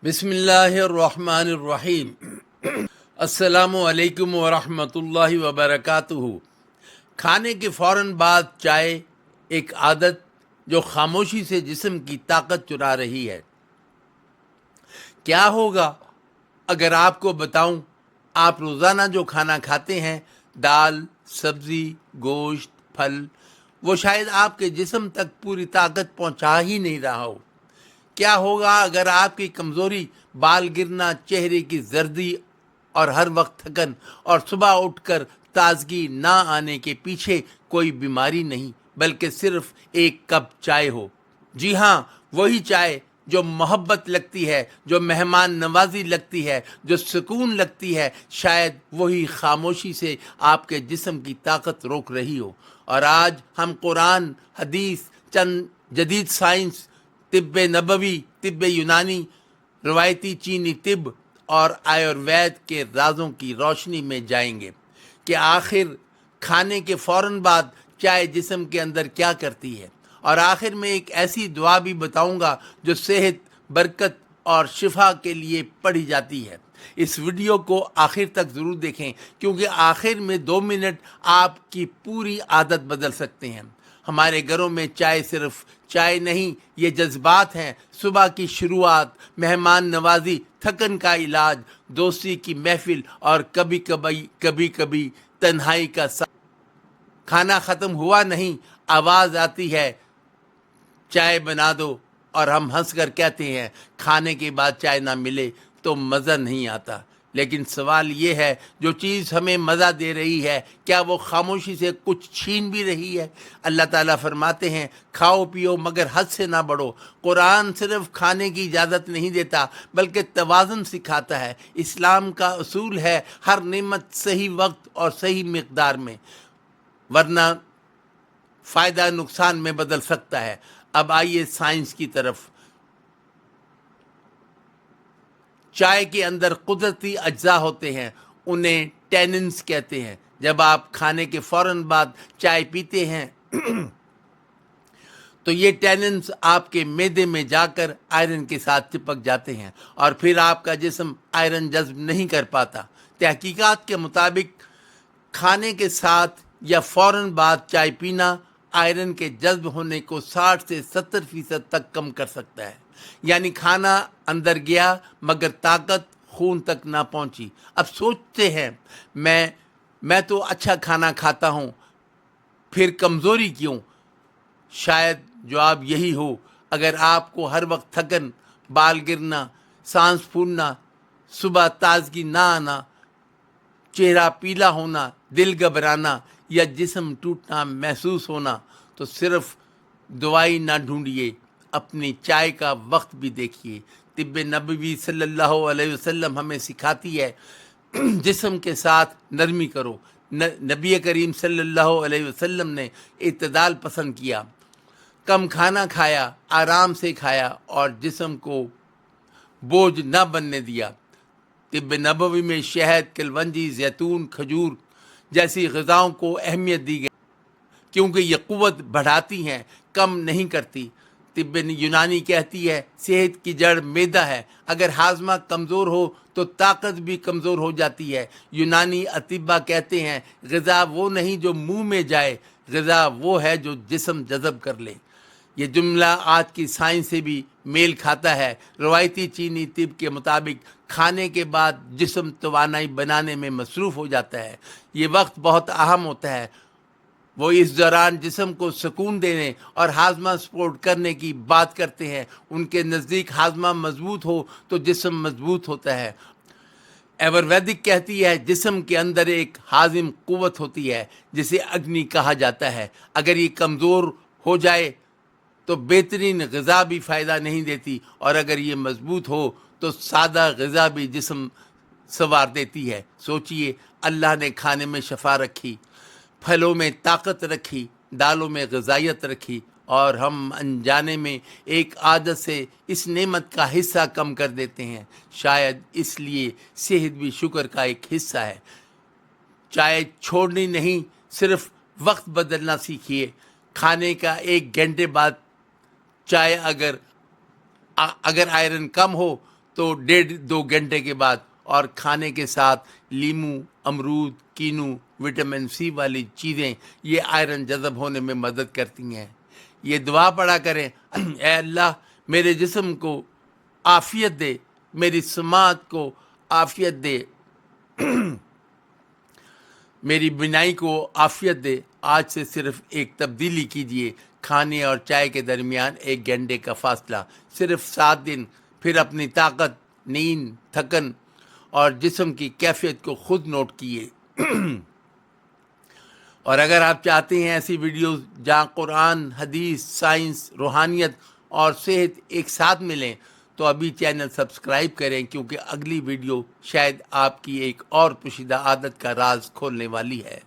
बिस्मिल्लाहिर्रहमानिर्रहीम। अस्सलामु अलैकुम वरहमतुल्लाहि वबरकातुहू। खाने के फ़ौरन बाद चाय एक आदत जो खामोशी से जिस्म की ताकत चुरा रही है। क्या होगा अगर आपको बताऊं, आप रोज़ाना जो खाना खाते हैं, दाल, सब्ज़ी, गोश्त, फल, वो शायद आपके जिस्म तक पूरी ताकत पहुंचा ही नहीं रहा हो। क्या होगा अगर आपकी कमज़ोरी, बाल गिरना, चेहरे की जर्दी और हर वक्त थकन और सुबह उठकर ताजगी ना आने के पीछे कोई बीमारी नहीं बल्कि सिर्फ एक कप चाय हो। जी हाँ, वही चाय जो मोहब्बत लगती है, जो मेहमान नवाजी लगती है, जो सुकून लगती है, शायद वही खामोशी से आपके जिस्म की ताकत रोक रही हो। और आज हम कुरान, हदीस, चंद जदीद साइंस, तिब्ब नबवी, तिब्ब यूनानी, रवायती चीनी तिब और आयुर्वेद के राजों की रोशनी में जाएंगे कि आखिर खाने के फ़ौरन बाद चाय जिस्म के अंदर क्या करती है। और आखिर में एक ऐसी दुआ भी बताऊंगा जो सेहत, बरकत और शिफा के लिए पढ़ी जाती है। इस वीडियो को आखिर तक ज़रूर देखें क्योंकि आखिर में 2 मिनट आपकी पूरी आदत बदल सकते हैं। हमारे घरों में चाय सिर्फ चाय नहीं, ये जज्बात हैं। सुबह की शुरुआत, मेहमान नवाजी, थकन का इलाज, दोस्ती की महफिल और कभी कभी तन्हाई का साथ। खाना ख़त्म हुआ नहीं, आवाज़ आती है चाय बना दो और हम हंस कर कहते हैं खाने के बाद चाय ना मिले तो मज़ा नहीं आता। लेकिन सवाल ये है, जो चीज़ हमें मज़ा दे रही है, क्या वो खामोशी से कुछ छीन भी रही है? अल्लाह ताला फरमाते हैं, खाओ पियो मगर हद से ना बढ़ो। कुरान सिर्फ खाने की इजाज़त नहीं देता बल्कि तवाज़ुन सिखाता है। इस्लाम का उसूल है हर नेमत सही वक्त और सही मिक़दार में, वरना फ़ायदा नुकसान में बदल सकता है। अब आइए साइंस की तरफ। चाय के अंदर कुदरती अज्जा होते हैं, उन्हें टैनिन्स कहते हैं। जब आप खाने के फ़ौरन बाद चाय पीते हैं तो ये टैनिन्स आपके मैदे में जाकर आयरन के साथ चिपक जाते हैं और फिर आपका जिस्म आयरन जज्ब नहीं कर पाता। तहकीकात के मुताबिक खाने के साथ या फ़ौरन बाद चाय पीना आयरन के जज्ब होने को 60 से 70% तक कम कर सकता है। यानी खाना अंदर गया मगर ताकत खून तक ना पहुंची। अब सोचते हैं, मैं तो अच्छा खाना खाता हूं, फिर कमज़ोरी क्यों? शायद जवाब यही हो, अगर आपको हर वक्त थकन, बाल गिरना, सांस फूलना, सुबह ताजगी ना आना, चेहरा पीला होना, दिल घबराना या जिस्म टूटना महसूस होना, तो सिर्फ दवाई ना ढूंढिए, अपनी चाय का वक्त भी देखिए। तिब्ब नबवी सल्लल्लाहु अलैहि वसल्लम हमें सिखाती है जिस्म के साथ नरमी करो। नबी करीम सल्लल्लाहु अलैहि वसल्लम ने इत्तदाल पसंद किया, कम खाना खाया, आराम से खाया और जिस्म को बोझ न बनने दिया। तिब्ब नबवी में शहद, कलवंजी, जैतून, खजूर जैसी ग़िज़ाओं को अहमियत दी गई क्योंकि ये क़ुव्वत बढ़ाती हैं, कम नहीं करती। तिब्ब यूनानी कहती है सेहत की जड़ मैदा है, अगर हाजमा कमज़ोर हो तो ताकत भी कमज़ोर हो जाती है। यूनानी अतिब्बा कहते हैं ग़िज़ा वो नहीं जो मुंह में जाए, ग़िज़ा वो है जो जिस्म जज़ब कर ले। ये जुमला आज की साइंस से भी मेल खाता है। रवायती चीनी तिब के मुताबिक खाने के बाद जिस्म तवानाई बनाने में मसरूफ़ हो जाता है। ये वक्त बहुत अहम होता है। वो इस दौरान जिस्म को सुकून देने और हाजमा सपोर्ट करने की बात करते हैं। उनके नज़दीक हाजमा मजबूत हो तो जिस्म मजबूत होता है। आयुर्वेदिक कहती है जिस्म के अंदर एक हाजिम कुव्वत होती है जिसे अग्नि कहा जाता है। अगर ये कमज़ोर हो जाए तो बेहतरीन ग़िज़ा भी फ़ायदा नहीं देती और अगर ये मजबूत हो तो सादा ग़िज़ा भी जिस्म संवार देती है। सोचिए, अल्लाह ने खाने में शफा रखी, फलों में ताकत रखी, दालों में ग़िज़ायत रखी और हम अनजाने में एक आदत से इस नेमत का हिस्सा कम कर देते हैं। शायद इसलिए सेहत भी शुक्र का एक हिस्सा है। चाय छोड़नी नहीं, सिर्फ वक्त बदलना सीखिए। खाने का 1 घंटे बाद चाय अगर आयरन कम हो تو 1.5-2 گھنٹے کے بعد، اور کھانے کے ساتھ لیمو، امرود، کینو، وٹامن سی والی چیزیں یہ آئرن جذب ہونے میں مدد کرتی ہیں۔ یہ دعا پڑھا کریں، اے اللہ میرے جسم کو عافیت دے، میری سماعت کو عافیت دے، میری بینائی کو عافیت دے۔ آج سے صرف ایک تبدیلی کیجئے، کھانے اور چائے کے درمیان 1 گھنٹے کا فاصلہ، صرف 7 دن، پھر اپنی طاقت، نیند، تھکن اور جسم کی کیفیت کو خود نوٹ کیے۔ اور اگر آپ چاہتے ہیں ایسی ویڈیوز جہاں قرآن، حدیث، سائنس، روحانیت اور صحت ایک ساتھ ملیں، تو ابھی چینل سبسکرائب کریں، کیونکہ اگلی ویڈیو شاید آپ کی ایک اور پوشیدہ عادت کا راز کھولنے والی ہے۔